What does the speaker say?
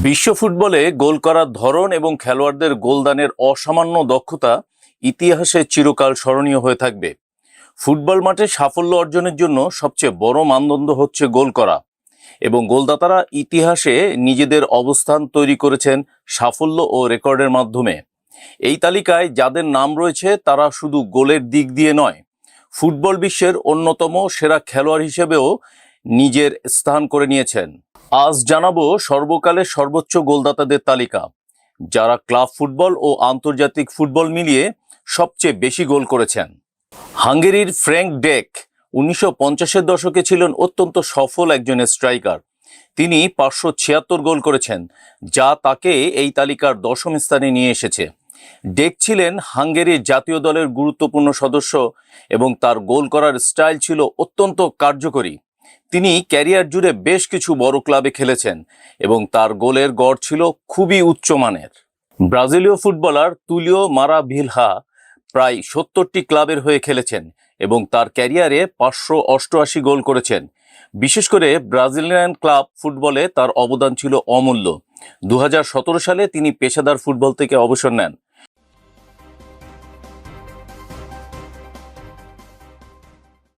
বিশ্ব ফুটবলে গোল করার ধরন এবং খেলোয়াড়দের গোলদানের অসামান্য দক্ষতা ইতিহাসে চিরকাল স্মরণীয় হয়ে থাকবে। ফুটবল মাঠে সাফল্য অর্জনের জন্য সবচেয়ে বড় মানদণ্ড হচ্ছে গোল করা, এবং গোলদাতারা ইতিহাসে নিজেদের অবস্থান তৈরি করেছেন সাফল্য ও রেকর্ডের মাধ্যমে। এই তালিকায় যাদের নাম রয়েছে তারা শুধু গোলের দিক দিয়ে নয়, ফুটবল বিশ্বের অন্যতম সেরা খেলোয়াড় হিসেবেও নিজের স্থান করে নিয়েছেন। আজ জানাবো সর্বকালের সর্বোচ্চ গোলদাতাদের তালিকা, যারা ক্লাব ফুটবল ও আন্তর্জাতিক ফুটবল মিলিয়ে সবচেয়ে বেশি গোল করেছেন। হাঙ্গেরির ফ্র্যাঙ্ক ডেক 1950-এর দশকে ছিলেন অত্যন্ত সফল একজন স্ট্রাইকার। তিনি 576 গোল করেছেন, যা তাকে এই তালিকার দশম স্থানে নিয়ে এসেছে। ডেক ছিলেন হাঙ্গেরির জাতীয় দলের গুরুত্বপূর্ণ সদস্য এবং তার গোল করার স্টাইল ছিল অত্যন্ত কার্যকরী। তিনি ক্যারিয়ার জুড়ে বেশ কিছু বড় ক্লাবে খেলেছেন এবং তার গোলের গড় ছিল খুবই উচ্চমানের। ব্রাজিলীয় ফুটবলার তুলিও মারাভিলহা প্রায় 70টি ক্লাবের হয়ে খেলেছেন এবং তার ক্যারিয়ারে 588 গোল করেছেন। বিশেষ করে ব্রাজিলিয়ান ক্লাব ফুটবলে তার অবদান ছিল অমূল্য। 2017 সালে তিনি পেশাদার ফুটবল থেকে অবসর নেন।